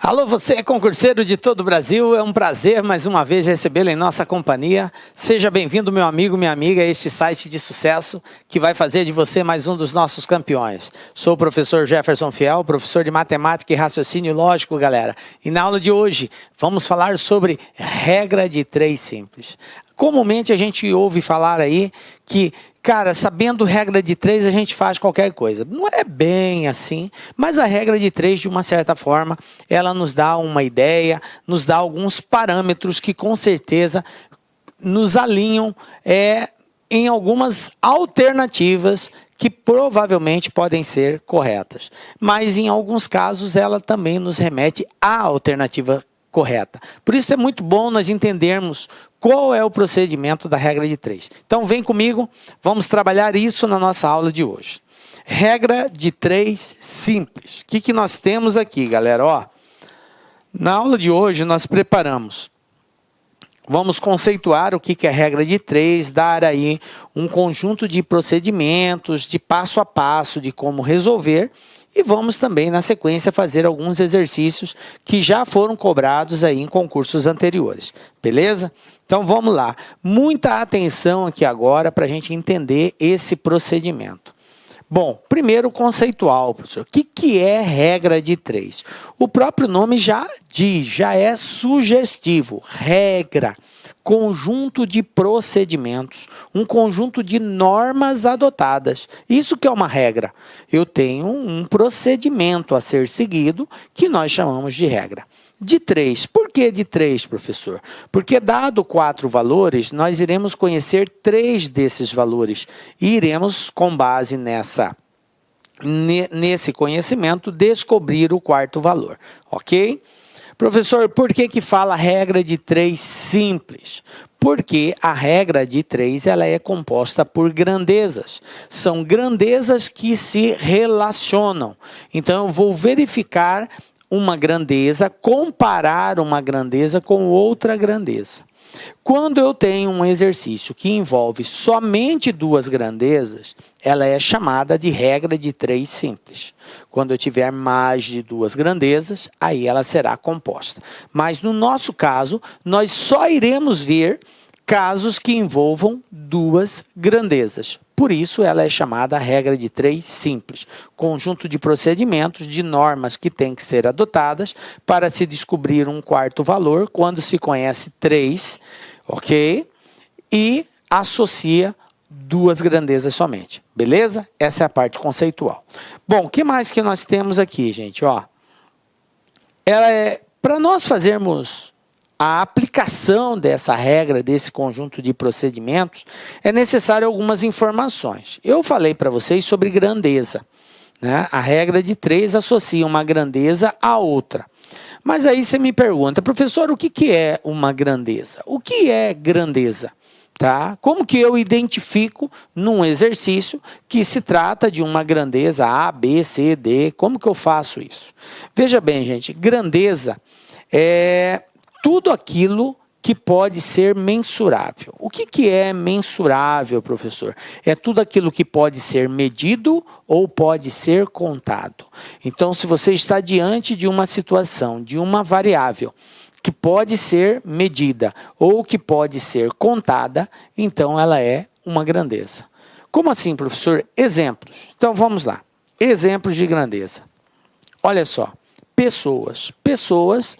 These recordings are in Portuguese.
Alô, você concurseiro de todo o Brasil, é um prazer mais uma vez recebê-lo em nossa companhia. Seja bem-vindo, meu amigo, minha amiga, a este site de sucesso que vai fazer de você mais um dos nossos campeões. Sou o professor Jefferson Fiel, professor de matemática e raciocínio lógico, galera. E na aula de hoje vamos falar sobre regra de 3 simples. Comumente a gente ouve falar aí que, cara, sabendo regra de 3 a gente faz qualquer coisa. Não é bem assim, mas a regra de 3, de uma certa forma, ela nos dá uma ideia, nos dá alguns parâmetros que com certeza nos alinham em algumas alternativas que provavelmente podem ser corretas. Mas em alguns casos ela também nos remete à alternativa correta. Por isso é muito bom nós entendermos qual é o procedimento da regra de 3. Então vem comigo, vamos trabalhar isso na nossa aula de hoje. Regra de 3 simples. O que nós temos aqui, galera? Ó, na aula de hoje nós preparamos. Vamos conceituar o que é regra de 3, dar aí um conjunto de procedimentos, de passo a passo, de como resolver. E vamos também, na sequência, fazer alguns exercícios que já foram cobrados aí em concursos anteriores. Beleza? Então, vamos lá. Muita atenção aqui agora para a gente entender esse procedimento. Bom, primeiro conceitual, professor. O que é regra de 3? O próprio nome já diz, já é sugestivo. Regra. Conjunto de procedimentos, um conjunto de normas adotadas. Isso que é uma regra. Eu tenho um procedimento a ser seguido que nós chamamos de regra. De 3. Por que de 3, professor? Porque dado 4 valores, nós iremos conhecer 3 desses valores e iremos, com base nesse conhecimento, descobrir o 4º valor. Ok? Professor, por que fala regra de 3 simples? Porque a regra de 3 ela é composta por grandezas. São grandezas que se relacionam. Então, eu vou verificar uma grandeza, comparar uma grandeza com outra grandeza. Quando eu tenho um exercício que envolve somente 2 grandezas, ela é chamada de regra de 3 simples. Quando eu tiver mais de 2 grandezas, aí ela será composta. Mas no nosso caso, nós só iremos ver casos que envolvam 2 grandezas. Por isso, ela é chamada regra de 3 simples. Conjunto de procedimentos, de normas que têm que ser adotadas para se descobrir um 4º valor, quando se conhece 3, ok? E associa 2 grandezas somente, beleza? Essa é a parte conceitual. Bom, o que mais que nós temos aqui, gente? Ó, para nós fazermos a aplicação dessa regra, desse conjunto de procedimentos, é necessário algumas informações. Eu falei para vocês sobre grandeza, né? A regra de 3 associa uma grandeza a outra. Mas aí você me pergunta, professor, o que é uma grandeza? O que é grandeza? Tá? Como que eu identifico num exercício que se trata de uma grandeza A, B, C, D? Como que eu faço isso? Veja bem, gente, grandeza é tudo aquilo que pode ser mensurável. O que é mensurável, professor? É tudo aquilo que pode ser medido ou pode ser contado. Então, se você está diante de uma situação, de uma variável que pode ser medida ou que pode ser contada, então ela é uma grandeza. Como assim, professor? Exemplos. Então, vamos lá. Exemplos de grandeza. Olha só. Pessoas. Pessoas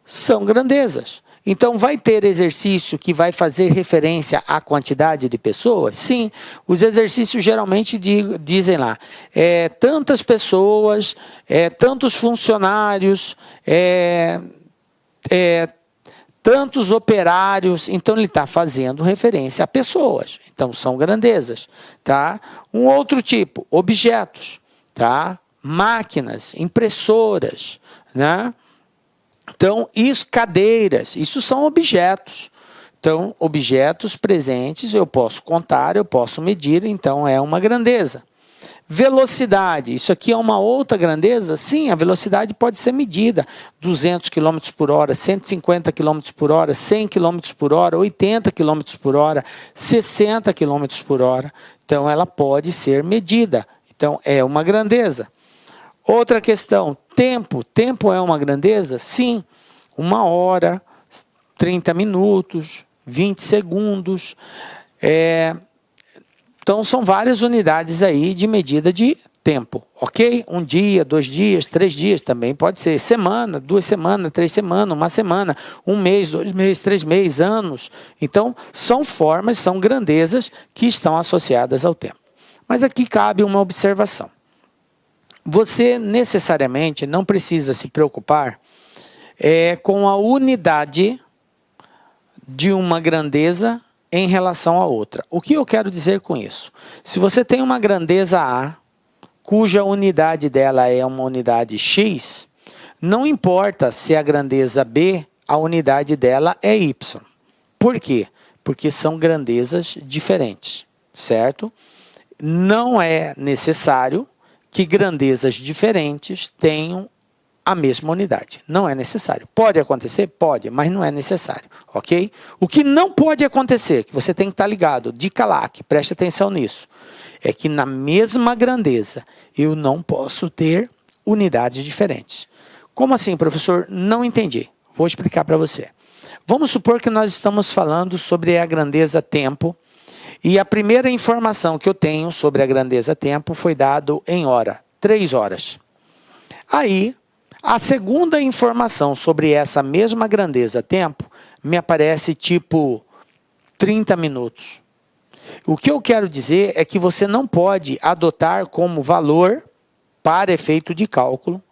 são grandezas. Então, vai ter exercício que vai fazer referência à quantidade de pessoas? Sim, os exercícios geralmente dizem lá, tantas pessoas, tantos funcionários, tantos operários. Então, ele está fazendo referência a pessoas. Então, são grandezas. Tá? Um outro tipo, objetos, tá? Máquinas, impressoras, né? Então, cadeiras, isso são objetos. Então, objetos presentes eu posso contar, eu posso medir, então é uma grandeza. Velocidade, isso aqui é uma outra grandeza? Sim, a velocidade pode ser medida. 200 km por hora, 150 km por hora, 100 km por hora, 80 km por hora, 60 km por hora. Então, ela pode ser medida. Então, é uma grandeza. Outra questão, tempo. Tempo é uma grandeza? Sim. 1 hora, 30 minutos, 20 segundos. Então, são várias unidades aí de medida de tempo, ok? 1 dia, 2 dias, 3 dias também pode ser. Semana, 2 semanas, 3 semanas, 1 semana, 1 mês, 2 meses, 3 meses, anos. Então, são formas, são grandezas que estão associadas ao tempo. Mas aqui cabe uma observação. Você necessariamente não precisa se preocupar com a unidade de uma grandeza em relação a outra. O que eu quero dizer com isso? Se você tem uma grandeza A, cuja unidade dela é uma unidade X, não importa se a grandeza B, a unidade dela é Y. Por quê? Porque são grandezas diferentes, certo? Não é necessário que grandezas diferentes tenham a mesma unidade. Não é necessário. Pode acontecer? Pode, mas não é necessário, ok? O que não pode acontecer, que você tem que estar ligado, dica lá, que preste atenção nisso, é que na mesma grandeza eu não posso ter unidades diferentes. Como assim, professor? Não entendi. Vou explicar para você. Vamos supor que nós estamos falando sobre a grandeza tempo, e a primeira informação que eu tenho sobre a grandeza tempo foi dado em hora, 3 horas. Aí, a segunda informação sobre essa mesma grandeza tempo me aparece tipo 30 minutos. O que eu quero dizer é que você não pode adotar como valor para efeito de cálculo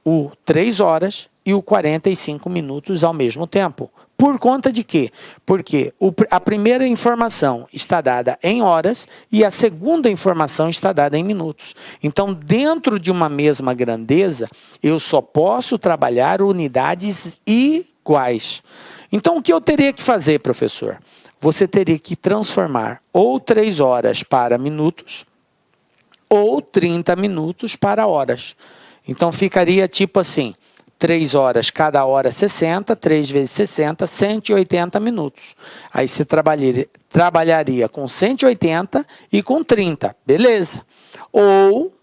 o 3 horas e o 45 minutos ao mesmo tempo. Por conta de quê? Porque a primeira informação está dada em horas e a segunda informação está dada em minutos. Então, dentro de uma mesma grandeza, eu só posso trabalhar unidades iguais. Então, o que eu teria que fazer, professor? Você teria que transformar ou 3 horas para minutos ou 30 minutos para horas. Então, ficaria tipo assim, 3 horas, cada hora 60, 3 vezes 60, 180 minutos. Aí você trabalharia com 180 e com 30, beleza. Ou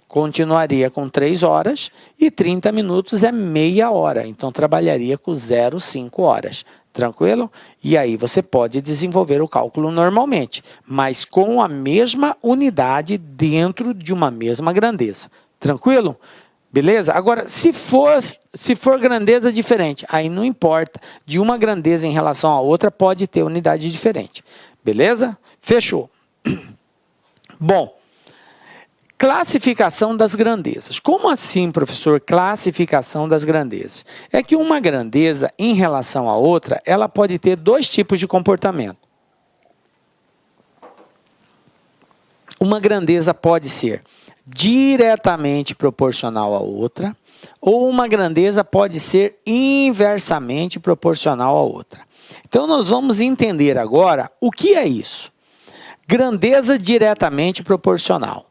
continuaria com 3 horas e 30 minutos é meia hora. Então, trabalharia com 0,5 horas. Tranquilo? E aí você pode desenvolver o cálculo normalmente, mas com a mesma unidade dentro de uma mesma grandeza. Tranquilo? Beleza? Agora, se for grandeza diferente, aí não importa. De uma grandeza em relação à outra, pode ter unidade diferente. Beleza? Fechou. Bom, classificação das grandezas. Como assim, professor, classificação das grandezas? É que uma grandeza em relação à outra, ela pode ter 2 tipos de comportamento. Uma grandeza pode ser diretamente proporcional à outra, ou uma grandeza pode ser inversamente proporcional à outra. Então, nós vamos entender agora o que é isso. Grandeza diretamente proporcional.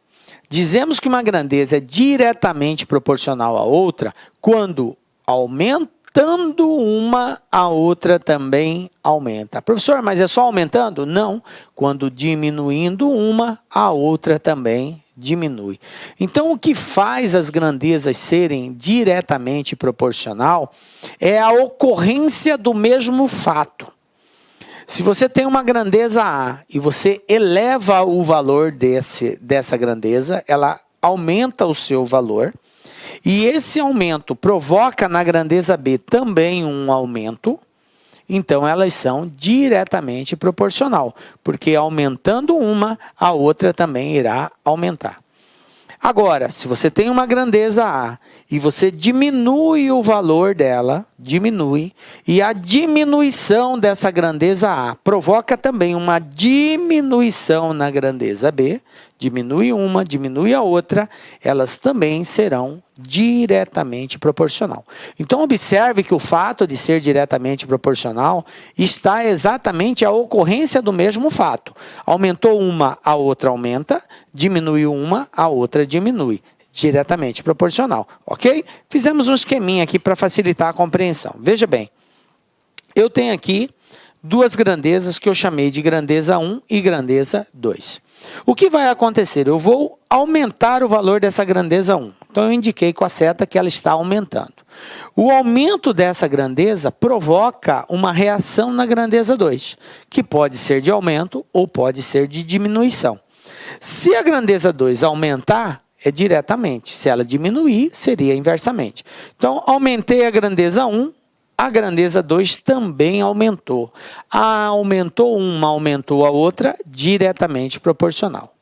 Dizemos que uma grandeza é diretamente proporcional à outra quando aumentando uma, a outra também aumenta. Professor, mas é só aumentando? Não. Quando diminuindo uma, a outra também diminui. Então, o que faz as grandezas serem diretamente proporcional é a ocorrência do mesmo fato. Se você tem uma grandeza A e você eleva o valor dessa grandeza, ela aumenta o seu valor, e esse aumento provoca na grandeza B também um aumento, então elas são diretamente proporcional, porque aumentando uma, a outra também irá aumentar. Agora, se você tem uma grandeza A e você diminui o valor dela, e a diminuição dessa grandeza A provoca também uma diminuição na grandeza B, diminui uma, diminui a outra, elas também serão diretamente proporcional. Então, observe que o fato de ser diretamente proporcional está exatamente a ocorrência do mesmo fato. Aumentou uma, a outra aumenta, diminuiu uma, a outra diminui. Diretamente proporcional, ok? Fizemos um esqueminha aqui para facilitar a compreensão. Veja bem, eu tenho aqui 2 grandezas que eu chamei de grandeza 1 e grandeza 2. O que vai acontecer? Eu vou aumentar o valor dessa grandeza 1. Então eu indiquei com a seta que ela está aumentando. O aumento dessa grandeza provoca uma reação na grandeza 2, que pode ser de aumento ou pode ser de diminuição. Se a grandeza 2 aumentar, é diretamente. Se ela diminuir, seria inversamente. Então, aumentei a grandeza 1, a grandeza 2 também aumentou. Aumentou uma, aumentou a outra, diretamente proporcional.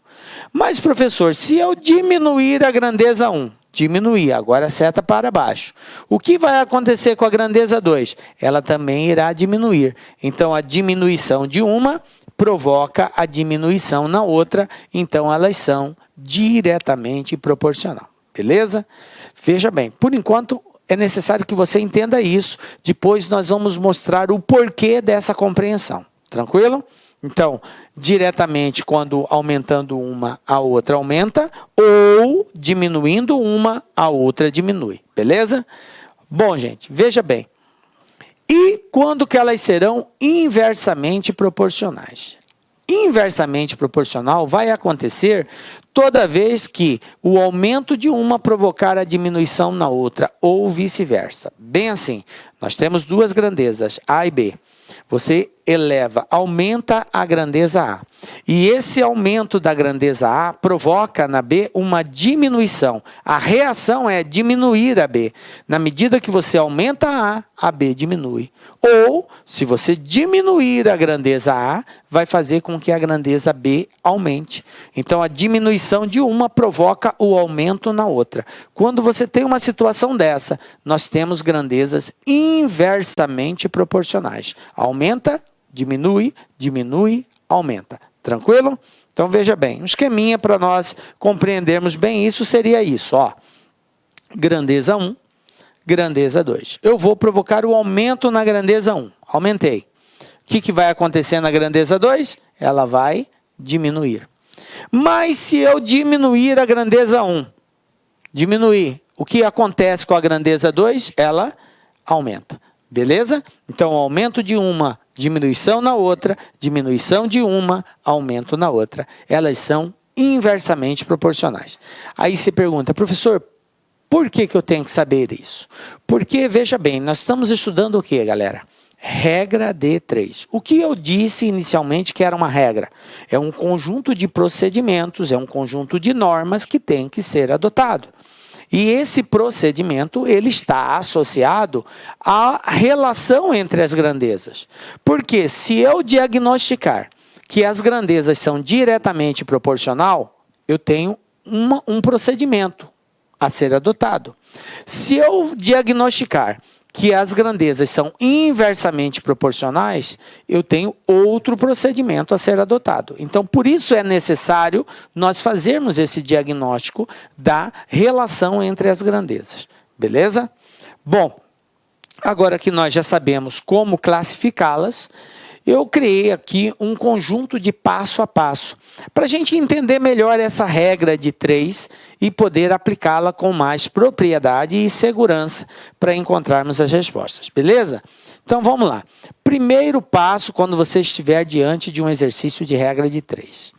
Mas, professor, se eu diminuir a grandeza 1, diminuir, agora seta para baixo. O que vai acontecer com a grandeza 2? Ela também irá diminuir. Então, a diminuição de uma provoca a diminuição na outra, então elas são diretamente proporcional. Beleza? Veja bem, por enquanto é necessário que você entenda isso, depois nós vamos mostrar o porquê dessa compreensão. Tranquilo? Então, diretamente, quando aumentando uma, a outra aumenta, ou diminuindo uma, a outra diminui. Beleza? Bom, gente, veja bem. E quando que elas serão inversamente proporcionais? Inversamente proporcional vai acontecer toda vez que o aumento de uma provocar a diminuição na outra, ou vice-versa. Bem assim, nós temos duas grandezas, A e B. Você eleva, aumenta a grandeza A. E esse aumento da grandeza A provoca na B uma diminuição. A reação é diminuir a B. Na medida que você aumenta a B diminui. Ou, se você diminuir a grandeza A, vai fazer com que a grandeza B aumente. Então, a diminuição de uma provoca o aumento na outra. Quando você tem uma situação dessa, nós temos grandezas inversamente proporcionais. Aumenta, diminui, diminui, aumenta. Tranquilo? Então, veja bem, um esqueminha para nós compreendermos bem isso seria isso, ó. Grandeza 1, grandeza 2. Eu vou provocar o aumento na grandeza 1. Aumentei. O que vai acontecer na grandeza 2? Ela vai diminuir. Mas se eu diminuir a grandeza 1, diminuir, o que acontece com a grandeza 2? Ela aumenta. Beleza? Então, aumento de uma, diminuição na outra, diminuição de uma, aumento na outra. Elas são inversamente proporcionais. Aí você pergunta, professor, por que eu tenho que saber isso? Porque, veja bem, nós estamos estudando o que, galera? Regra de 3. O que eu disse inicialmente que era uma regra? É um conjunto de procedimentos, é um conjunto de normas que tem que ser adotado. E esse procedimento, ele está associado à relação entre as grandezas. Porque se eu diagnosticar que as grandezas são diretamente proporcional, eu tenho um procedimento a ser adotado. Se eu diagnosticar que as grandezas são inversamente proporcionais, eu tenho outro procedimento a ser adotado. Então, por isso é necessário nós fazermos esse diagnóstico da relação entre as grandezas. Beleza? Bom, agora que nós já sabemos como classificá-las, eu criei aqui um conjunto de passo a passo, para a gente entender melhor essa regra de 3 e poder aplicá-la com mais propriedade e segurança para encontrarmos as respostas, beleza? Então vamos lá. Primeiro passo quando você estiver diante de um exercício de regra de 3.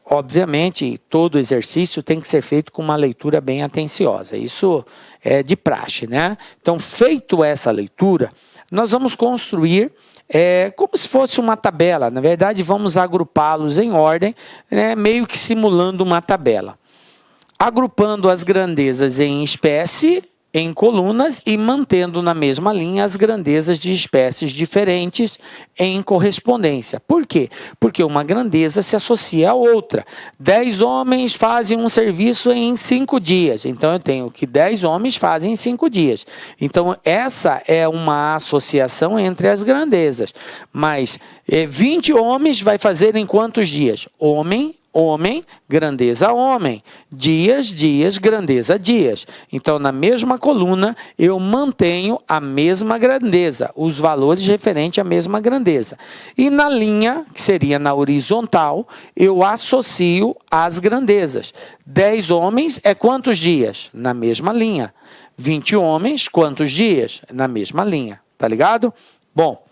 Obviamente, todo exercício tem que ser feito com uma leitura bem atenciosa, isso é de praxe, né? Então, feito essa leitura, nós vamos construir como se fosse uma tabela. Na verdade, vamos agrupá-los em ordem, né, meio que simulando uma tabela. Agrupando as grandezas em espécie, em colunas, e mantendo na mesma linha as grandezas de espécies diferentes em correspondência. Por quê? Porque uma grandeza se associa a outra. 10 homens fazem um serviço em 5 dias. Então, eu tenho que 10 homens fazem em 5 dias. Então, essa é uma associação entre as grandezas. Mas 20 homens vai fazer em quantos dias? Homem, grandeza homem. Dias, dias, grandeza dias. Então, na mesma coluna, eu mantenho a mesma grandeza, os valores referentes à mesma grandeza. E na linha, que seria na horizontal, eu associo as grandezas. 10 homens é quantos dias? Na mesma linha. 20 homens, quantos dias? Na mesma linha. Tá ligado? Bom,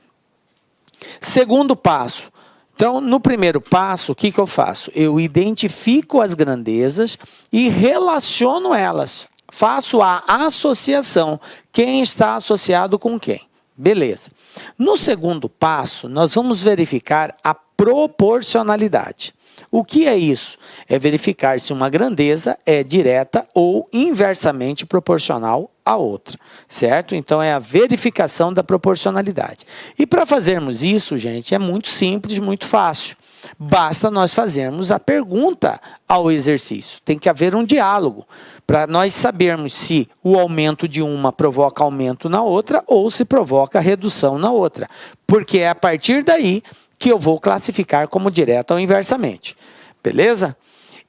segundo passo. Então, no primeiro passo, o que eu faço? Eu identifico as grandezas e relaciono elas. faço a associação. Quem está associado com quem? Beleza. No segundo passo, nós vamos verificar a proporcionalidade. O que é isso? É verificar se uma grandeza é direta ou inversamente proporcional à outra, certo? Então, é a verificação da proporcionalidade. E para fazermos isso, gente, é muito simples, muito fácil. Basta nós fazermos a pergunta ao exercício. Tem que haver um diálogo para nós sabermos se o aumento de uma provoca aumento na outra ou se provoca redução na outra. Porque é a partir daí que eu vou classificar como direta ou inversamente. Beleza?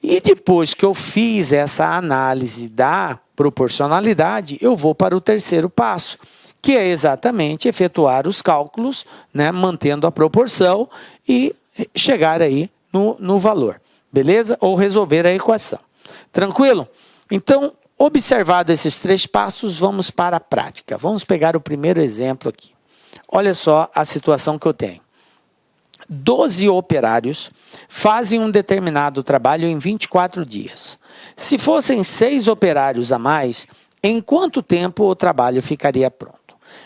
E depois que eu fiz essa análise da proporcionalidade, eu vou para o terceiro passo, que é exatamente efetuar os cálculos, né, mantendo a proporção e chegar aí no valor. Beleza? Ou resolver a equação. Tranquilo? Então, observado esses 3 passos, vamos para a prática. Vamos pegar o primeiro exemplo aqui. Olha só a situação que eu tenho. 12 operários fazem um determinado trabalho em 24 dias. Se fossem 6 operários a mais, em quanto tempo o trabalho ficaria pronto?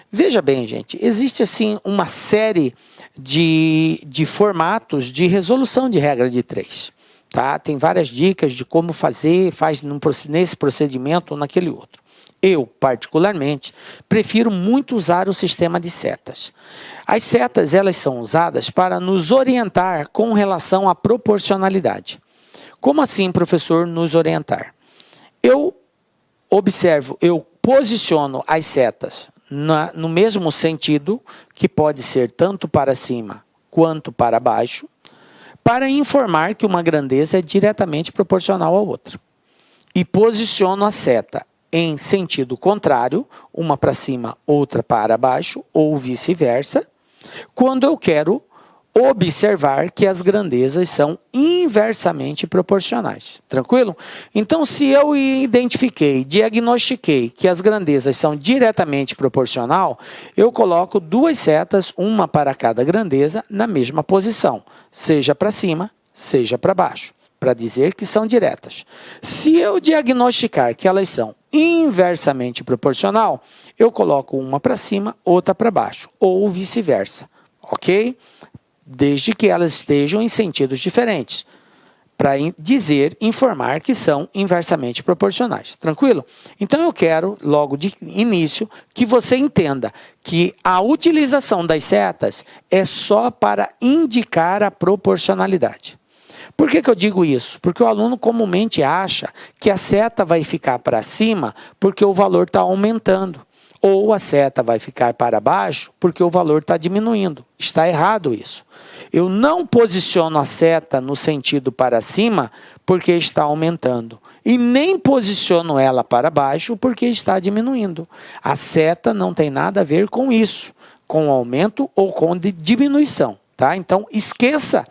Veja bem, gente, existe assim uma série de formatos de resolução de regra de 3. Tá? Tem várias dicas de como fazer, faz nesse procedimento ou naquele outro. Eu, particularmente, prefiro muito usar o sistema de setas. As setas, elas são usadas para nos orientar com relação à proporcionalidade. Como assim, professor, nos orientar? Eu observo, eu posiciono as setas no mesmo sentido, que pode ser tanto para cima quanto para baixo, para informar que uma grandeza é diretamente proporcional à outra. E posiciono a seta em sentido contrário, uma para cima, outra para baixo, ou vice-versa, quando eu quero observar que as grandezas são inversamente proporcionais. Tranquilo? Então, se eu identifiquei, diagnostiquei que as grandezas são diretamente proporcional, eu coloco 2 setas, uma para cada grandeza, na mesma posição, seja para cima, seja para baixo, para dizer que são diretas. Se eu diagnosticar que elas são inversamente proporcional, eu coloco uma para cima, outra para baixo, ou vice-versa, ok? Desde que elas estejam em sentidos diferentes, para informar que são inversamente proporcionais. Tranquilo? Então eu quero, logo de início, que você entenda que a utilização das setas é só para indicar a proporcionalidade. Por que eu digo isso? Porque o aluno comumente acha que a seta vai ficar para cima porque o valor está aumentando. Ou a seta vai ficar para baixo porque o valor está diminuindo. Está errado isso. Eu não posiciono a seta no sentido para cima porque está aumentando. E nem posiciono ela para baixo porque está diminuindo. A seta não tem nada a ver com isso, com aumento ou com diminuição. Tá? Então, esqueça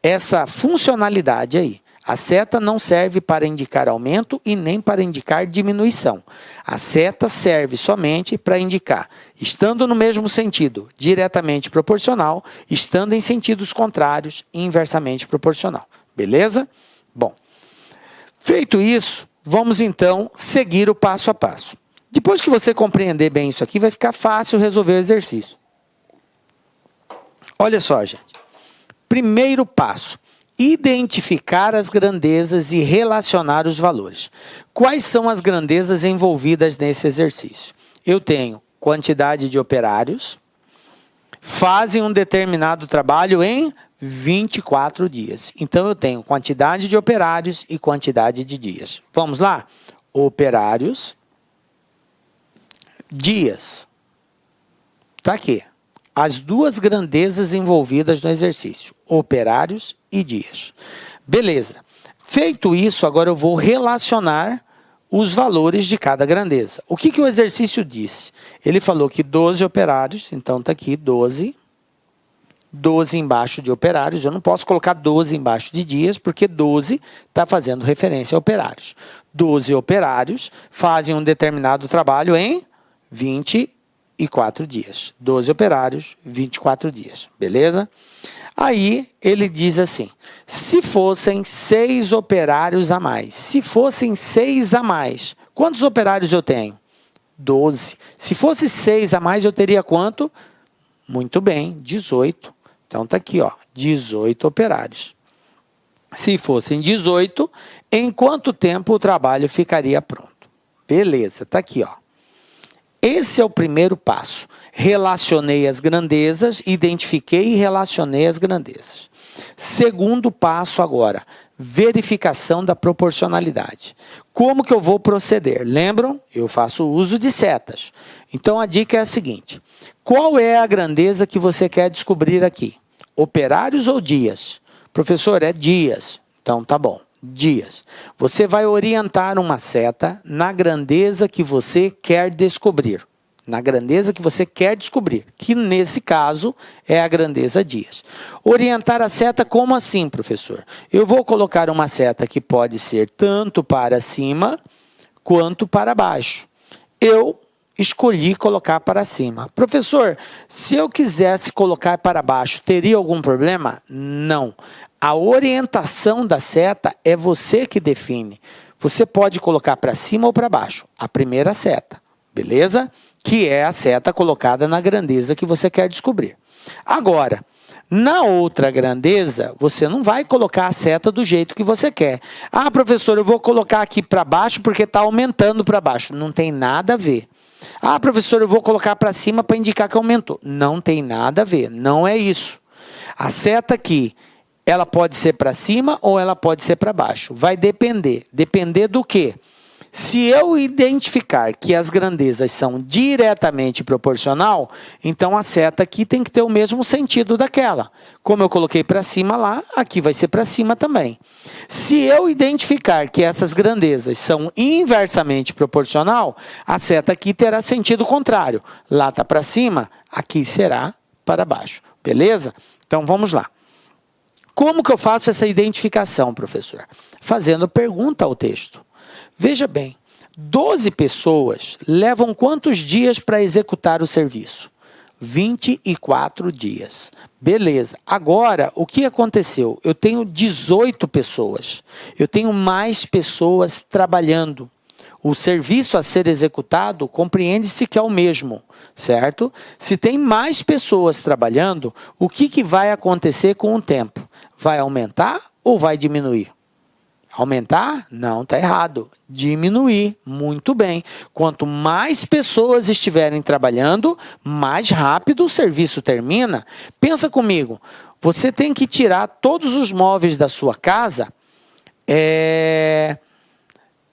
essa funcionalidade aí. A seta não serve para indicar aumento e nem para indicar diminuição. A seta serve somente para indicar, estando no mesmo sentido, diretamente proporcional, estando em sentidos contrários, inversamente proporcional. Beleza? Bom, feito isso, vamos então seguir o passo a passo. Depois que você compreender bem isso aqui, vai ficar fácil resolver o exercício. Olha só, gente. Primeiro passo. Identificar as grandezas e relacionar os valores. Quais são as grandezas envolvidas nesse exercício? Eu tenho quantidade de operários, fazem um determinado trabalho em 24 dias. Então, eu tenho quantidade de operários e quantidade de dias. Vamos lá? Operários, dias. Está aqui. As 2 grandezas envolvidas no exercício, operários e dias. Beleza. Feito isso, agora eu vou relacionar os valores de cada grandeza. O que o exercício disse? Ele falou que 12 operários, então está aqui 12. 12 embaixo de operários, eu não posso colocar 12 embaixo de dias, porque 12 está fazendo referência a operários. 12 operários fazem um determinado trabalho em 24 dias. 12 operários, 24 dias. Beleza? Aí ele diz assim, se fossem 6 operários a mais, se fossem 6 a mais, Quantos operários eu tenho? 12. Se fosse 6 a mais, eu teria quanto? Muito bem, 18. Então está aqui, ó, 18 operários. Se fossem 18, em quanto tempo o trabalho ficaria pronto? Beleza, está aqui, ó. Esse é o primeiro passo. Relacionei as grandezas, identifiquei e relacionei as grandezas. Segundo passo agora, verificação da proporcionalidade. Como que eu vou proceder? Lembram? Eu faço uso de setas. Então a dica é a seguinte: qual é a grandeza que você quer descobrir aqui? Operários ou dias? Professor, é dias. Então tá bom, dias. Você vai orientar uma seta na grandeza que você quer descobrir. Na grandeza que você quer descobrir, que nesse caso é a grandeza dias. Orientar a seta como assim, professor? Eu vou colocar uma seta que pode ser tanto para cima quanto para baixo. Eu escolhi colocar para cima. Professor, se eu quisesse colocar para baixo, teria algum problema? Não. A orientação da seta é você que define. Você pode colocar para cima ou para baixo. A primeira seta, beleza? Que é a seta colocada na grandeza que você quer descobrir. Agora, na outra grandeza, você não vai colocar a seta do jeito que você quer. Ah, professor, eu vou colocar aqui para baixo porque está aumentando para baixo. Não tem nada a ver. Ah, professor, eu vou colocar para cima para indicar que aumentou. Não tem nada a ver, não é isso. A seta aqui, ela pode ser para cima ou ela pode ser para baixo. Vai depender. Depender do quê? Se eu identificar que as grandezas são diretamente proporcional, então a seta aqui tem que ter o mesmo sentido daquela. Como eu coloquei para cima lá, aqui vai ser para cima também. Se eu identificar que essas grandezas são inversamente proporcional, a seta aqui terá sentido contrário. Lá está para cima, aqui será para baixo. Beleza? Então vamos lá. Como que eu faço essa identificação, professor? Fazendo pergunta ao texto. Veja bem, 12 pessoas levam quantos dias para executar o serviço? 24 dias. Beleza. Agora, o que aconteceu? Eu tenho 18 pessoas. Eu tenho mais pessoas trabalhando. O serviço a ser executado compreende-se que é o mesmo, certo? Se tem mais pessoas trabalhando, o que vai acontecer com o tempo? Vai aumentar ou vai diminuir? Aumentar? Não, está errado. Diminuir. Muito bem. Quanto mais pessoas estiverem trabalhando, mais rápido o serviço termina. Pensa comigo. Você tem que tirar todos os móveis da sua casa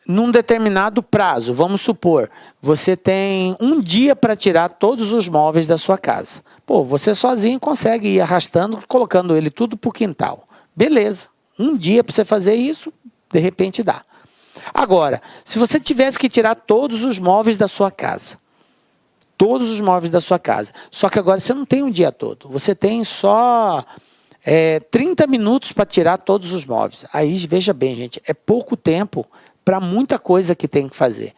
num determinado prazo. Vamos supor, você tem um dia para tirar todos os móveis da sua casa. Pô, você sozinho consegue ir arrastando, colocando ele tudo para o quintal. Beleza. Um dia para você fazer isso, de repente dá. Agora, se você tivesse que tirar todos os móveis da sua casa, só que agora você não tem um dia todo, você tem só 30 minutos para tirar todos os móveis. Aí, veja bem, gente, é pouco tempo para muita coisa que tem que fazer.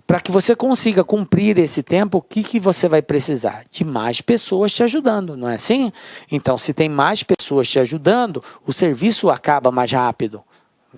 Para que você consiga cumprir esse tempo, o que você vai precisar? De mais pessoas te ajudando, não é assim? Então, se tem mais pessoas te ajudando, o serviço acaba mais rápido.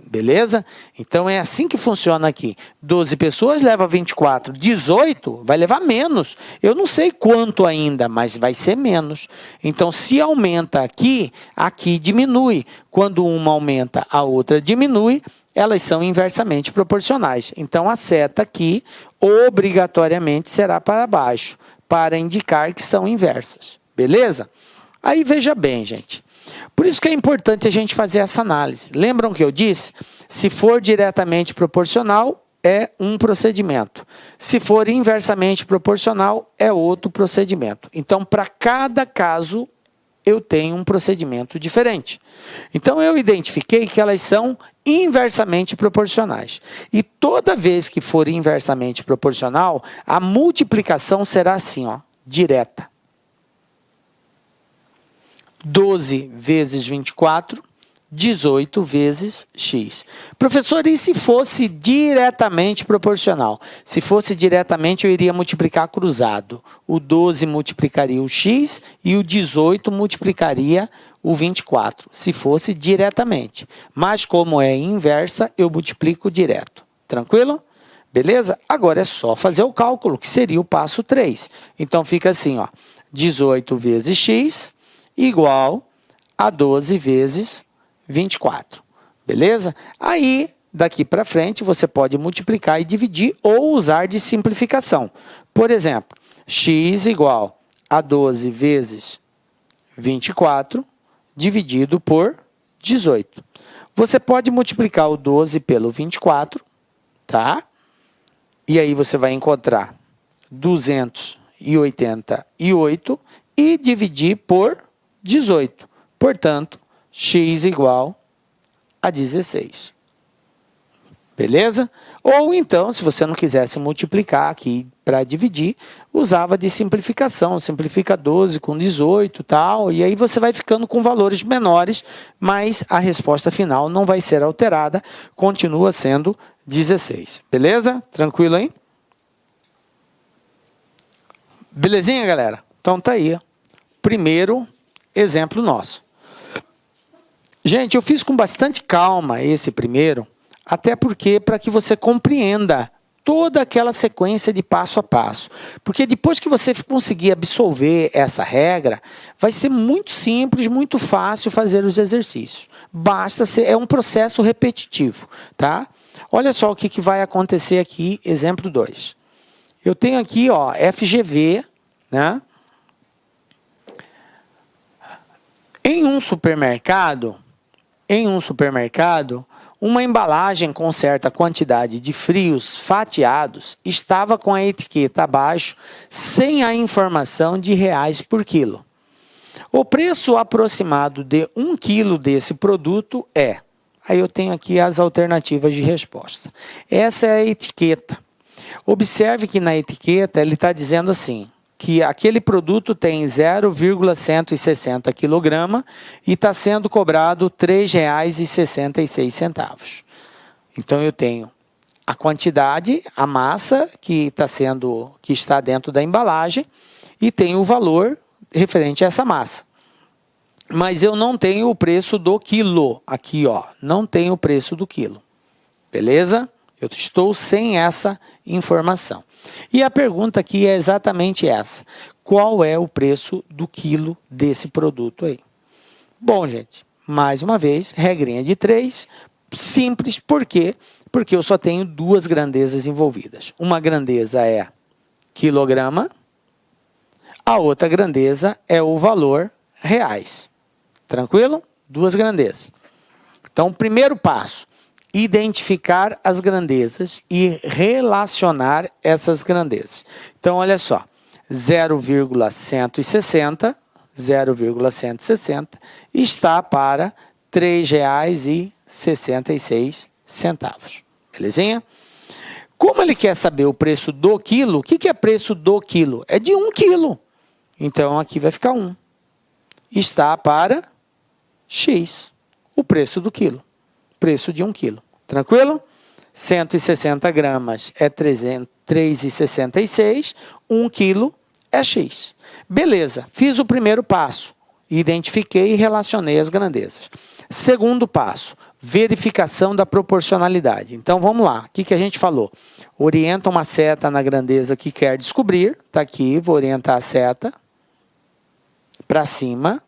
Beleza? Então, é assim que funciona aqui. 12 pessoas leva 24. 18 vai levar menos. Eu não sei quanto ainda, mas vai ser menos. Então, se aumenta aqui, aqui diminui. Quando uma aumenta, a outra diminui. Elas são inversamente proporcionais. Então, a seta aqui, obrigatoriamente, será para baixo, para indicar que são inversas. Beleza? Aí, veja bem, gente. Por isso que é importante a gente fazer essa análise. Lembram que eu disse? Se for diretamente proporcional, é um procedimento. Se for inversamente proporcional, é outro procedimento. Então, para cada caso, eu tenho um procedimento diferente. Então, eu identifiquei que elas são inversamente proporcionais. E toda vez que for inversamente proporcional, a multiplicação será assim, ó, direta. 12 vezes 24, 18 vezes x. Professor, e se fosse diretamente proporcional? Se fosse diretamente, eu iria multiplicar cruzado. O 12 multiplicaria o x e o 18 multiplicaria o 24, se fosse diretamente. Mas como é inversa, eu multiplico direto. Tranquilo? Beleza? Agora é só fazer o cálculo, que seria o passo 3. Então fica assim, ó, 18 vezes x igual a 12 vezes 24. Beleza? Aí, daqui para frente, você pode multiplicar e dividir ou usar de simplificação. Por exemplo, x igual a 12 vezes 24 dividido por 18. Você pode multiplicar o 12 pelo 24, tá? E aí você vai encontrar 288 e dividir por 18. Portanto, x igual a 16. Beleza? Ou então, se você não quisesse multiplicar aqui para dividir, usava de simplificação. Simplifica 12 com 18 e tal, e aí você vai ficando com valores menores, mas a resposta final não vai ser alterada, continua sendo 16. Beleza? Tranquilo aí? Belezinha, galera? Então tá aí. Primeiro exemplo nosso. Gente, eu fiz com bastante calma esse primeiro, até porque para que você compreenda toda aquela sequência de passo a passo. Porque depois que você conseguir absolver essa regra, vai ser muito simples, muito fácil fazer os exercícios. Basta ser, é um processo repetitivo, tá? Olha só o que vai acontecer aqui, exemplo 2. Eu tenho aqui, ó, FGV, né? Em um supermercado, uma embalagem com certa quantidade de frios fatiados estava com a etiqueta abaixo, sem a informação de reais por quilo. O preço aproximado de 1 quilo desse produto é... Aí eu tenho aqui as alternativas de resposta. Essa é a etiqueta. Observe que na etiqueta ele está dizendo assim, que aquele produto tem 0,160 kg e está sendo cobrado R$ 3,66. Então, eu tenho a quantidade, a massa que está dentro da embalagem e tenho o valor referente a essa massa. Mas eu não tenho o preço do quilo. Aqui, ó, não tenho o preço do quilo. Beleza? Eu estou sem essa informação. E a pergunta aqui é exatamente essa. Qual é o preço do quilo desse produto aí? Bom, gente, mais uma vez, regrinha de 3, simples, por quê? Porque eu só tenho 2 grandezas envolvidas. Uma grandeza é quilograma, a outra grandeza é o valor reais. Tranquilo? 2 grandezas. Então, primeiro passo, identificar as grandezas e relacionar essas grandezas. Então, olha só, 0,160 está para R$ 3,66. Belezinha? Como ele quer saber o preço do quilo, o que é preço do quilo? É de 1 quilo. Então, aqui vai ficar 1. Está para X, o preço do quilo. Preço de 1 quilo. Tranquilo? 160 gramas é 3,66. 1 quilo é X. Beleza, fiz o primeiro passo. Identifiquei e relacionei as grandezas. Segundo passo, verificação da proporcionalidade. Então, vamos lá. O que a gente falou? Orienta uma seta na grandeza que quer descobrir. Está aqui, vou orientar a seta para cima.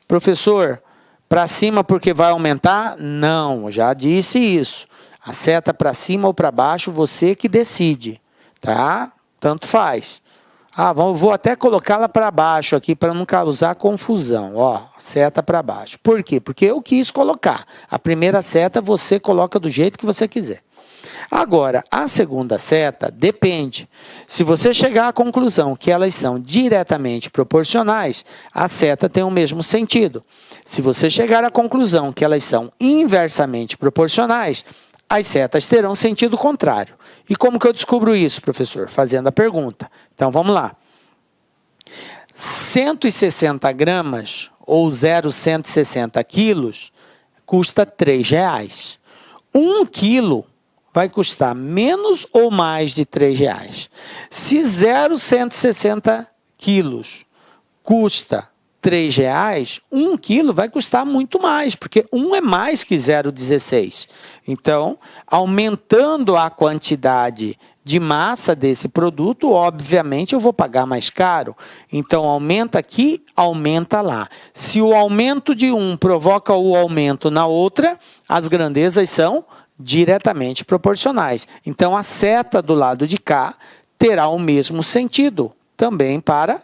Professor, para cima porque vai aumentar? Não, já disse isso. A seta para cima ou para baixo, você que decide, tá? Tanto faz. Vou até colocá-la para baixo aqui para não causar confusão. Ó, seta para baixo. Por quê? Porque eu quis colocar. A primeira seta você coloca do jeito que você quiser. Agora, a segunda seta depende. Se você chegar à conclusão que elas são diretamente proporcionais, a seta tem o mesmo sentido. Se você chegar à conclusão que elas são inversamente proporcionais, as setas terão sentido contrário. E como que eu descubro isso, professor? Fazendo a pergunta. Então, vamos lá. 160 gramas ou 0,160 quilos custa R$ 3,00. 1 quilo vai custar menos ou mais de R$ 3,00. Se 0,160 quilos custa R$3, 1 quilo vai custar muito mais, porque 1 é mais que 0,16. Então, aumentando a quantidade de massa desse produto, obviamente eu vou pagar mais caro. Então, aumenta aqui, aumenta lá. Se o aumento de um provoca o aumento na outra, as grandezas são diretamente proporcionais. Então, a seta do lado de cá terá o mesmo sentido, também para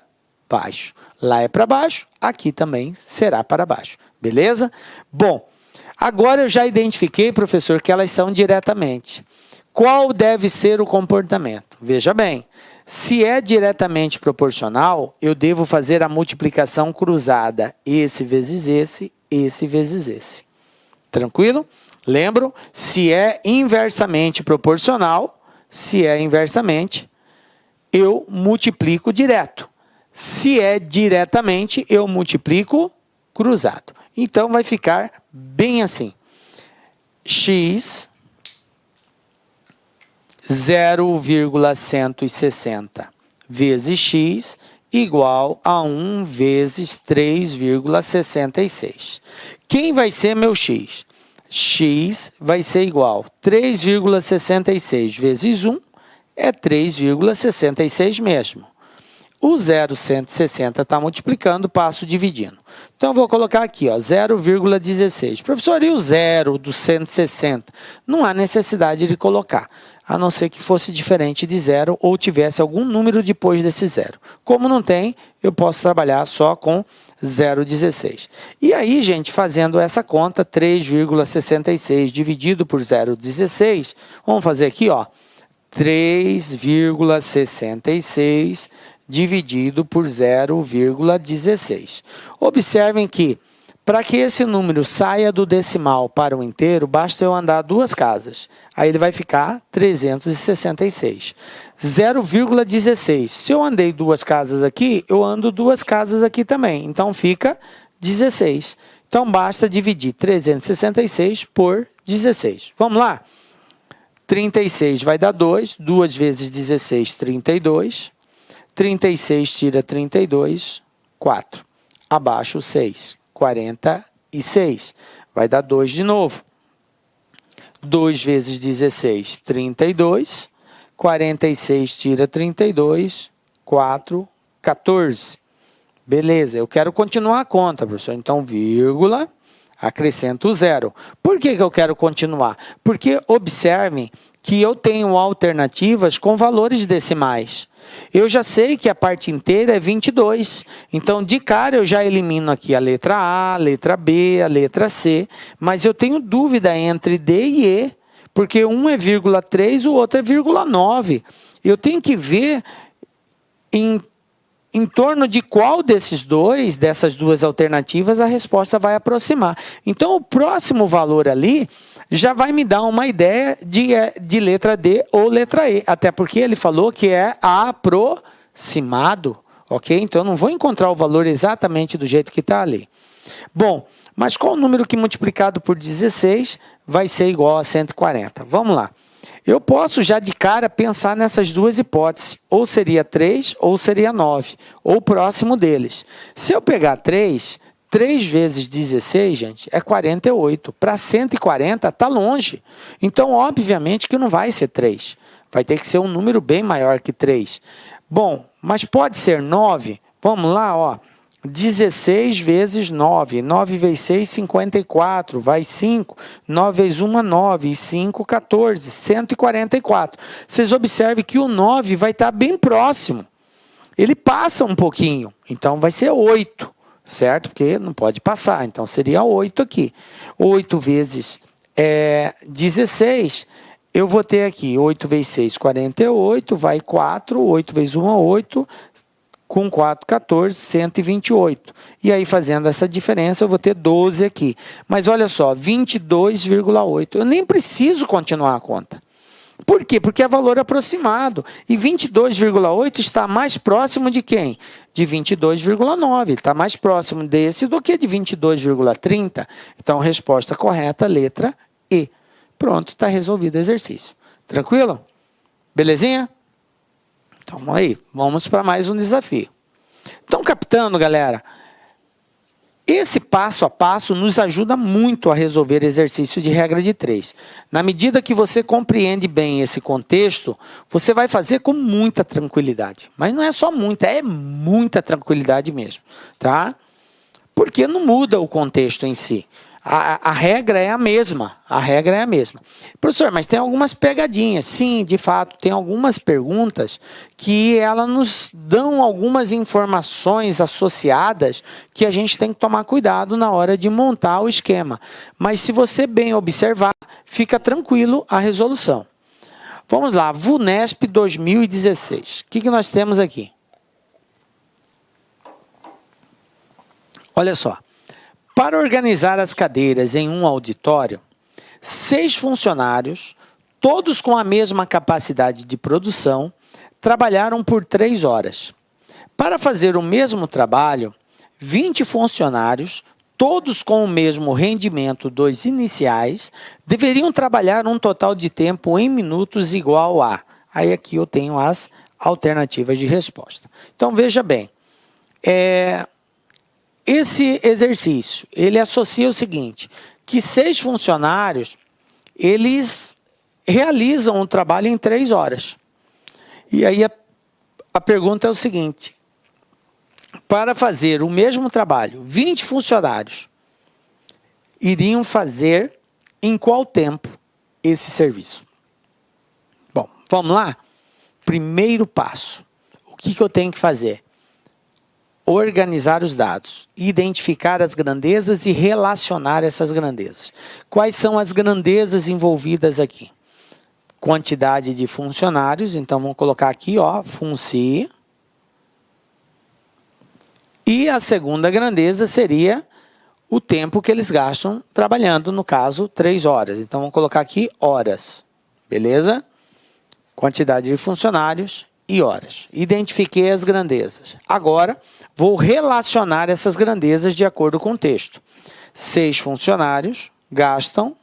baixo. Lá é para baixo, aqui também será para baixo. Beleza? Bom, agora eu já identifiquei, professor, que elas são diretamente. Qual deve ser o comportamento? Veja bem, se é diretamente proporcional, eu devo fazer a multiplicação cruzada. Esse vezes esse vezes esse. Tranquilo? Lembro, se é inversamente proporcional, eu multiplico direto. Se é diretamente, eu multiplico cruzado. Então, vai ficar bem assim. X 0,160 vezes x igual a 1 vezes 3,66. Quem vai ser meu x? X vai ser igual a 3,66 vezes 1 é 3,66 mesmo. O 0,160 está multiplicando, passo dividindo. Então, eu vou colocar aqui, 0,16. Professor, e o zero do 160? Não há necessidade de colocar, a não ser que fosse diferente de zero ou tivesse algum número depois desse zero. Como não tem, eu posso trabalhar só com 0,16. E aí, gente, fazendo essa conta, 3,66 dividido por 0,16, vamos fazer aqui, 3,66 dividido por 0,16. Observem que, para que esse número saia do decimal para o inteiro, basta eu andar 2 casas. Aí ele vai ficar 366. 0,16. Se eu andei 2 casas aqui, eu ando 2 casas aqui também. Então, fica 16. Então, basta dividir 366 por 16. Vamos lá? 36 vai dar 2. 2 vezes 16, 32. 36 tira 32, 4. Abaixo 6, 46. Vai dar 2 de novo. 2 vezes 16, 32. 46 tira 32, 4, 14. Beleza, eu quero continuar a conta, professor. Então, vírgula, acrescento 0. Por que eu quero continuar? Porque observem que eu tenho alternativas com valores decimais. Eu já sei que a parte inteira é 22. Então, de cara, eu já elimino aqui a letra A, a letra B, a letra C. Mas eu tenho dúvida entre D e E, porque um é 0,3, o outro é 0,9. Eu tenho que ver em torno de qual dessas duas alternativas, a resposta vai aproximar. Então, o próximo valor ali já vai me dar uma ideia de letra D ou letra E, até porque ele falou que é aproximado, ok? Então, eu não vou encontrar o valor exatamente do jeito que está ali. Bom, mas qual o número que multiplicado por 16 vai ser igual a 140? Vamos lá. Eu posso já de cara pensar nessas duas hipóteses, ou seria 3 ou seria 9, ou próximo deles. Se eu pegar 3 vezes 16, gente, é 48. Para 140 está longe. Então, obviamente que não vai ser 3. Vai ter que ser um número bem maior que 3. Bom, mas pode ser 9? Vamos lá, 16 vezes 9. 9 vezes 6, 54. Vai 5. 9 vezes 1, 9. E 5, 14. 144. Vocês observem que o 9 vai estar bem próximo. Ele passa um pouquinho. Então, vai ser 8. Certo? Porque não pode passar. Então, seria 8 aqui. 8 vezes 16. Eu vou ter aqui 8 vezes 6, 48. Vai 4. 8 vezes 1, 8. Com 4, 14, 128. E aí, fazendo essa diferença, eu vou ter 12 aqui. Mas olha só, 22,8. Eu nem preciso continuar a conta. Por quê? Porque é valor aproximado. E 22,8 está mais próximo de quem? De 22,9. Está mais próximo desse do que de 22,30. Então, resposta correta, letra E. Pronto, está resolvido o exercício. Tranquilo? Belezinha? Então, aí, vamos para mais um desafio. Estão captando, galera? Esse passo a passo nos ajuda muito a resolver exercício de regra de 3. Na medida que você compreende bem esse contexto, você vai fazer com muita tranquilidade. Mas não é só muita, é muita tranquilidade mesmo, tá? Porque não muda o contexto em si. A regra é a mesma. A regra é a mesma. Professor, mas tem algumas pegadinhas. Sim, de fato, tem algumas perguntas que elas nos dão algumas informações associadas que a gente tem que tomar cuidado na hora de montar o esquema. Mas se você bem observar, fica tranquilo a resolução. Vamos lá, VUNESP 2016. O que nós temos aqui? Olha só. Para organizar as cadeiras em um auditório, 6 funcionários, todos com a mesma capacidade de produção, trabalharam por 3 horas. Para fazer o mesmo trabalho, 20 funcionários, todos com o mesmo rendimento dos iniciais, deveriam trabalhar um total de tempo em minutos igual a... Aí aqui eu tenho as alternativas de resposta. Então, veja bem, esse exercício, ele associa o seguinte, que 6 funcionários, eles realizam o trabalho em 3 horas. E aí a pergunta é o seguinte, para fazer o mesmo trabalho, 20 funcionários iriam fazer em qual tempo esse serviço? Bom, vamos lá? Primeiro passo, o que eu tenho que fazer? Organizar os dados, identificar as grandezas e relacionar essas grandezas. Quais são as grandezas envolvidas aqui? Quantidade de funcionários, então vamos colocar aqui, ó, funci. E a segunda grandeza seria o tempo que eles gastam trabalhando, no caso, 3 horas. Então vamos colocar aqui horas, beleza? Quantidade de funcionários e horas. Identifiquei as grandezas. Agora, vou relacionar essas grandezas de acordo com o texto. 6 funcionários gastam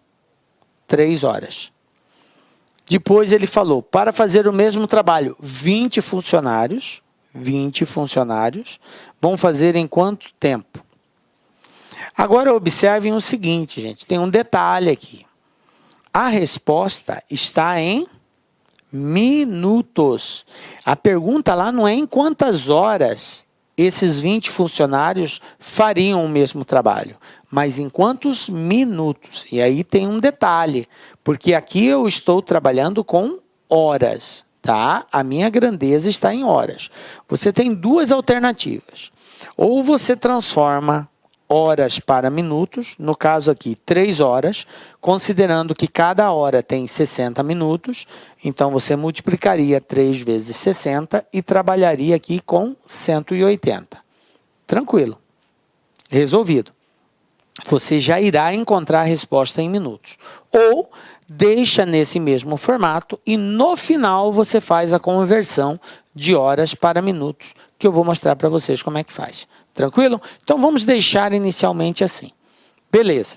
3 horas. Depois ele falou, para fazer o mesmo trabalho, 20 funcionários vão fazer em quanto tempo? Agora observem o seguinte, gente, tem um detalhe aqui. A resposta está em minutos. A pergunta lá não é em quantas horas esses 20 funcionários fariam o mesmo trabalho, mas em quantos minutos? E aí tem um detalhe, porque aqui eu estou trabalhando com horas, tá? A minha grandeza está em horas. Você tem 2 alternativas. Ou você transforma horas para minutos, no caso aqui 3 horas, considerando que cada hora tem 60 minutos, então você multiplicaria 3 vezes 60 e trabalharia aqui com 180. Tranquilo. Resolvido. Você já irá encontrar a resposta em minutos. Ou deixa nesse mesmo formato e no final você faz a conversão de horas para minutos, que eu vou mostrar para vocês como é que faz. Tranquilo? Então vamos deixar inicialmente assim. Beleza.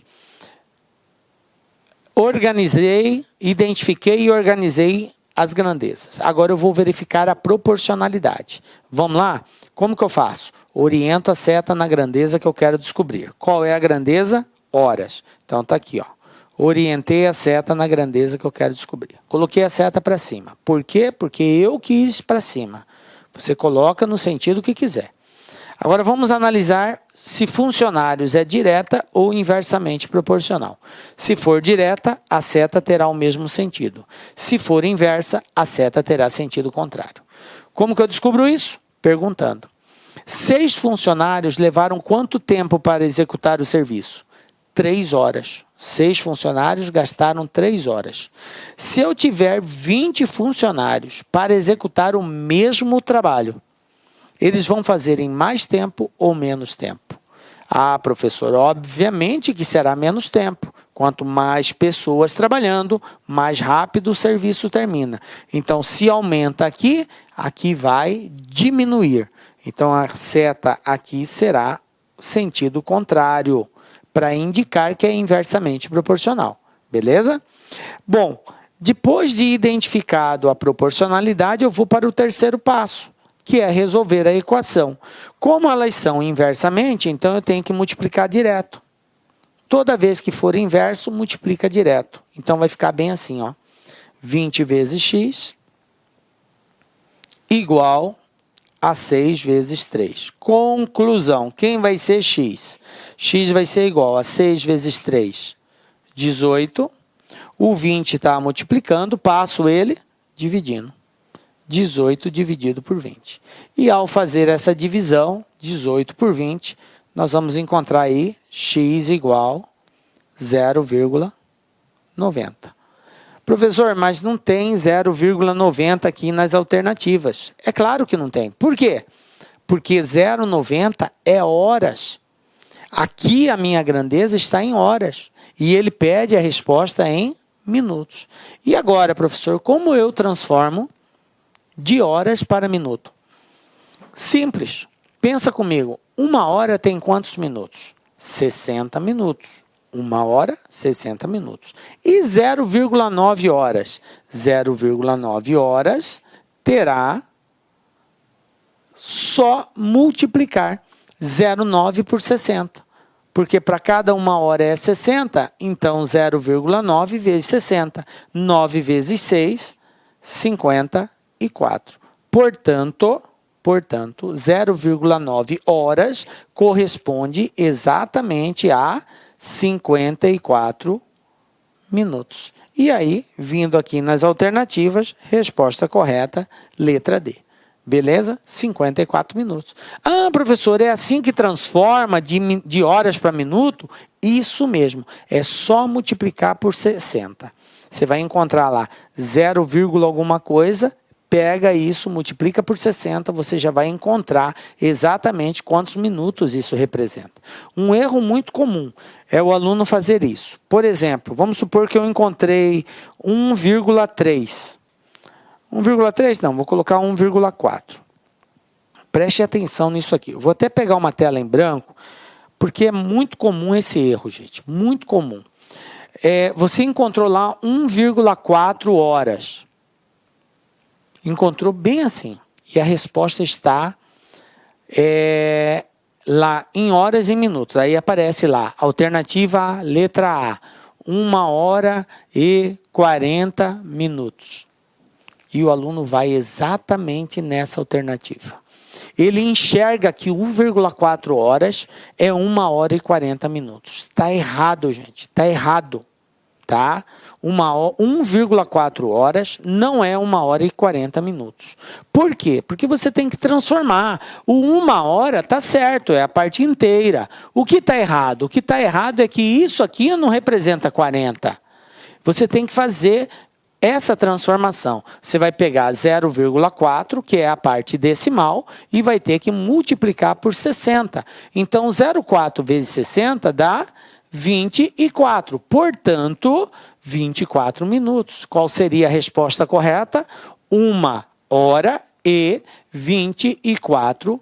Organizei, identifiquei e organizei as grandezas. Agora eu vou verificar a proporcionalidade. Vamos lá? Como que eu faço? Oriento a seta na grandeza que eu quero descobrir. Qual é a grandeza? Horas. Então está aqui, ó. Orientei a seta na grandeza que eu quero descobrir. Coloquei a seta para cima. Por quê? Porque eu quis para cima. Você coloca no sentido que quiser. Agora vamos analisar se funcionários é direta ou inversamente proporcional. Se for direta, a seta terá o mesmo sentido. Se for inversa, a seta terá sentido contrário. Como que eu descubro isso? Perguntando. 6 funcionários levaram quanto tempo para executar o serviço? 3 horas. 6 funcionários gastaram 3 horas. Se eu tiver 20 funcionários para executar o mesmo trabalho, eles vão fazer em mais tempo ou menos tempo? Ah, professor, obviamente que será menos tempo. Quanto mais pessoas trabalhando, mais rápido o serviço termina. Então, se aumenta aqui, aqui vai diminuir. Então, a seta aqui será sentido contrário, para indicar que é inversamente proporcional. Beleza? Bom, depois de identificado a proporcionalidade, eu vou para o terceiro passo, que é resolver a equação. Como elas são inversamente, então eu tenho que multiplicar direto. Toda vez que for inverso, multiplica direto. Então vai ficar bem assim, ó. 20 vezes x igual a 6 vezes 3. Conclusão, quem vai ser x? X vai ser igual a 6 vezes 3, 18. O 20 está multiplicando, passo ele dividindo. 18 dividido por 20. E ao fazer essa divisão, 18 por 20, nós vamos encontrar aí x igual 0,90. Professor, mas não tem 0,90 aqui nas alternativas. É claro que não tem. Por quê? Porque 0,90 é horas. Aqui a minha grandeza está em horas. E ele pede a resposta em minutos. E agora, professor, como eu transformo de horas para minuto? Simples. Pensa comigo. 1 hora tem quantos minutos? 60 minutos. 1 hora, 60 minutos. E 0,9 horas? 0,9 horas terá só multiplicar 0,9 por 60. Porque para cada 1 hora é 60, então 0,9 vezes 60. 9 vezes 6, 54. Portanto, 0,9 horas corresponde exatamente a 54 minutos. E aí, vindo aqui nas alternativas, resposta correta, letra D. Beleza? 54 minutos. Ah, professor, é assim que transforma de horas para minuto? Isso mesmo. É só multiplicar por 60. Você vai encontrar lá 0, alguma coisa, pega isso, multiplica por 60, você já vai encontrar exatamente quantos minutos isso representa. Um erro muito comum é o aluno fazer isso. Por exemplo, vamos supor que eu encontrei 1,3. 1,3 não, vou colocar 1,4. Preste atenção nisso aqui. Eu vou até pegar uma tela em branco, porque é muito comum esse erro, gente. Muito comum. Você encontrou lá 1,4 horas. Encontrou bem assim. E a resposta está lá em horas e minutos. Aí aparece lá, alternativa A, letra A. 1 hora e 40 minutos. E o aluno vai exatamente nessa alternativa. Ele enxerga que 1,4 horas é 1 hora e 40 minutos. Está errado, gente. Está errado. Tá? 1,4 horas não é 1 hora e 40 minutos. Por quê? Porque você tem que transformar. O 1 hora está certo, é a parte inteira. O que está errado? O que está errado é que isso aqui não representa 40. Você tem que fazer essa transformação. Você vai pegar 0,4, que é a parte decimal, e vai ter que multiplicar por 60. Então, 0,4 vezes 60 dá 24. Portanto, 24 minutos. Qual seria a resposta correta? 1 hora e 24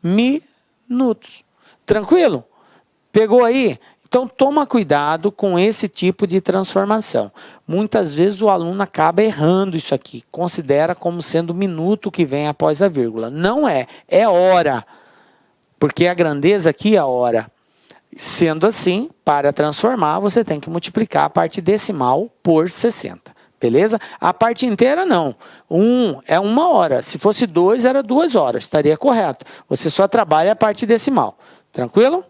minutos. Tranquilo? Pegou aí? Então, toma cuidado com esse tipo de transformação. Muitas vezes o aluno acaba errando isso aqui. Considera como sendo o minuto que vem após a vírgula. Não é, é hora. Porque a grandeza aqui é a hora. Sendo assim, para transformar, você tem que multiplicar a parte decimal por 60. Beleza? A parte inteira não. 1 é 1 hora. Se fosse 2, era 2 horas. Estaria correto. Você só trabalha a parte decimal. Tranquilo?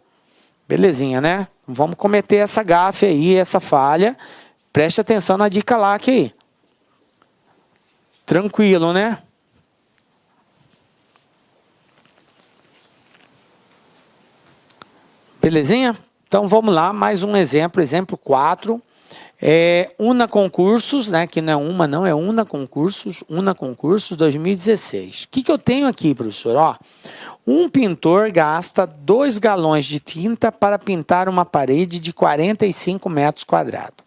Belezinha, né? Vamos cometer essa gafe aí, essa falha. Preste atenção na dica lá aqui. Tranquilo, né? Belezinha? Então vamos lá, mais um exemplo, exemplo 4. Una Concursos, né? Que não é uma, não, é Una Concursos 2016. O que eu tenho aqui, professor? Ó, um pintor gasta 2 galões de tinta para pintar uma parede de 45 metros quadrados.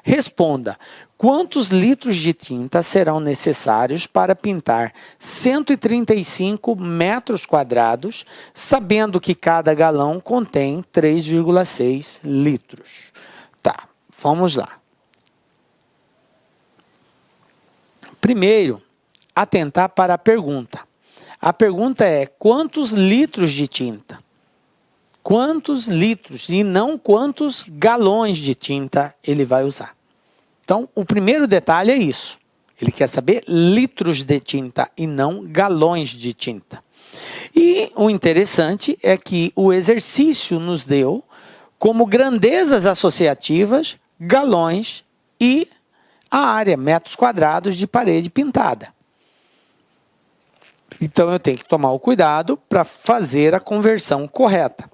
Responda, quantos litros de tinta serão necessários para pintar 135 metros quadrados, sabendo que cada galão contém 3,6 litros? Tá, vamos lá. Primeiro, atentar para a pergunta. A pergunta é, quantos litros de tinta? Quantos litros e não quantos galões de tinta ele vai usar? Então, o primeiro detalhe é isso. Ele quer saber litros de tinta e não galões de tinta. E o interessante é que o exercício nos deu como grandezas associativas, galões e a área, metros quadrados de parede pintada. Então, eu tenho que tomar o cuidado para fazer a conversão correta.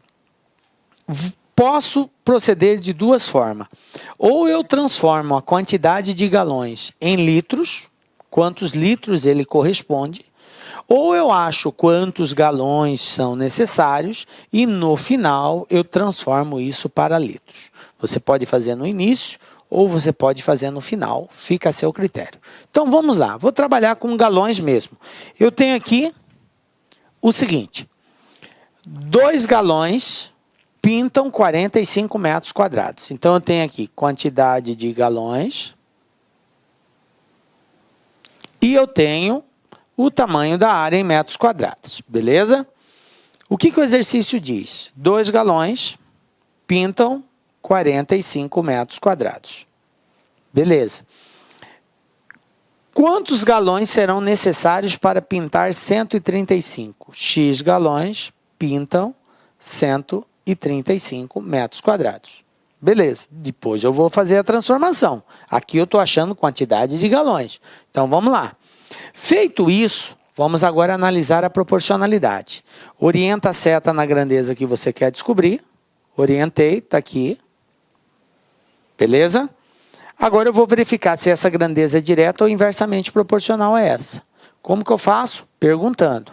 Posso proceder de duas formas. Ou eu transformo a quantidade de galões em litros, quantos litros ele corresponde, ou eu acho quantos galões são necessários e no final eu transformo isso para litros. Você pode fazer no início ou você pode fazer no final, fica a seu critério. Então vamos lá, vou trabalhar com galões mesmo. Eu tenho aqui o seguinte, 2 galões pintam 45 metros quadrados. Então, eu tenho aqui quantidade de galões e eu tenho o tamanho da área em metros quadrados, beleza? O que o exercício diz? 2 galões pintam 45 metros quadrados. Beleza. Quantos galões serão necessários para pintar 135? X galões pintam 135 metros quadrados. Beleza, depois eu vou fazer a transformação. Aqui eu estou achando quantidade de galões. Então, vamos lá. Feito isso, vamos agora analisar a proporcionalidade. Orienta a seta na grandeza que você quer descobrir. Orientei, está aqui. Beleza? Agora eu vou verificar se essa grandeza é direta ou inversamente proporcional a essa. Como que eu faço? Perguntando.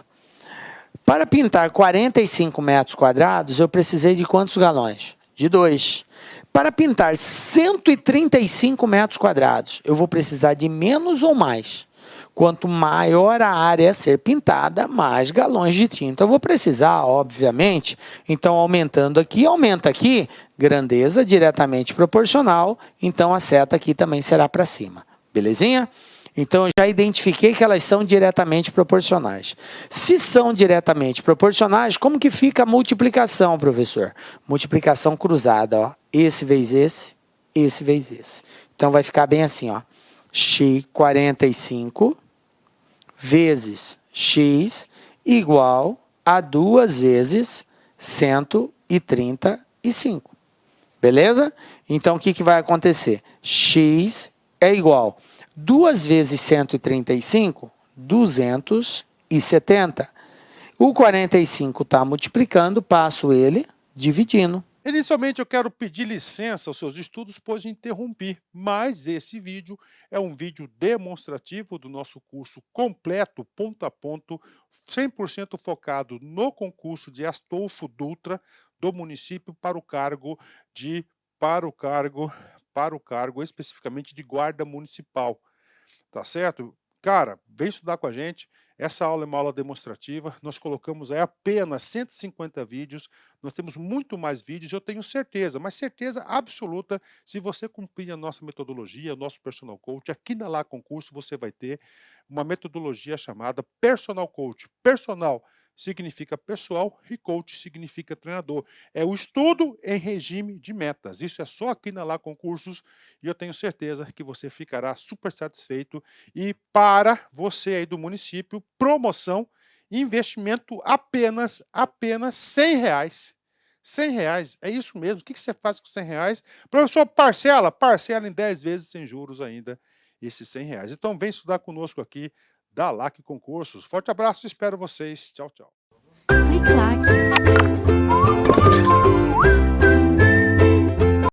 Para pintar 45 metros quadrados, eu precisei de quantos galões? De 2. Para pintar 135 metros quadrados, eu vou precisar de menos ou mais? Quanto maior a área a ser pintada, mais galões de tinta eu vou precisar, obviamente. Então, aumentando aqui, aumenta aqui, grandeza diretamente proporcional, então a seta aqui também será para cima. Belezinha? Então, eu já identifiquei que elas são diretamente proporcionais. Se são diretamente proporcionais, como que fica a multiplicação, professor? Multiplicação cruzada, ó. Esse vezes esse vezes esse. Então, vai ficar bem assim, ó. X 45 vezes x igual a 2 vezes 135. Beleza? Então, o que vai acontecer? X é igual 2 vezes 135, 270. O 45 está multiplicando, passo ele dividindo. Inicialmente eu quero pedir licença aos seus estudos, pois interrompi, mas esse vídeo é um vídeo demonstrativo do nosso curso completo, ponto a ponto, 100% focado no concurso de Astolfo Dutra do município para o cargo especificamente de guarda municipal. Tá certo? Cara, vem estudar com a gente. Essa aula é uma aula demonstrativa. Nós colocamos aí apenas 150 vídeos. Nós temos muito mais vídeos, eu tenho certeza, mas certeza absoluta, se você cumprir a nossa metodologia, o nosso Personal Coach, aqui na Lá Concurso você vai ter uma metodologia chamada Personal Coach. Personal significa pessoal e coach significa treinador. É o estudo em regime de metas. Isso é só aqui na Lá Concursos e eu tenho certeza que você ficará super satisfeito. E para você aí do município, promoção, investimento apenas R$100. R$100, é isso mesmo. O que você faz com R$100? Professor, parcela em 10 vezes sem juros ainda, esses R$100. Então vem estudar conosco aqui da LAC Concursos. Forte abraço, espero vocês. Tchau, tchau. Clique lá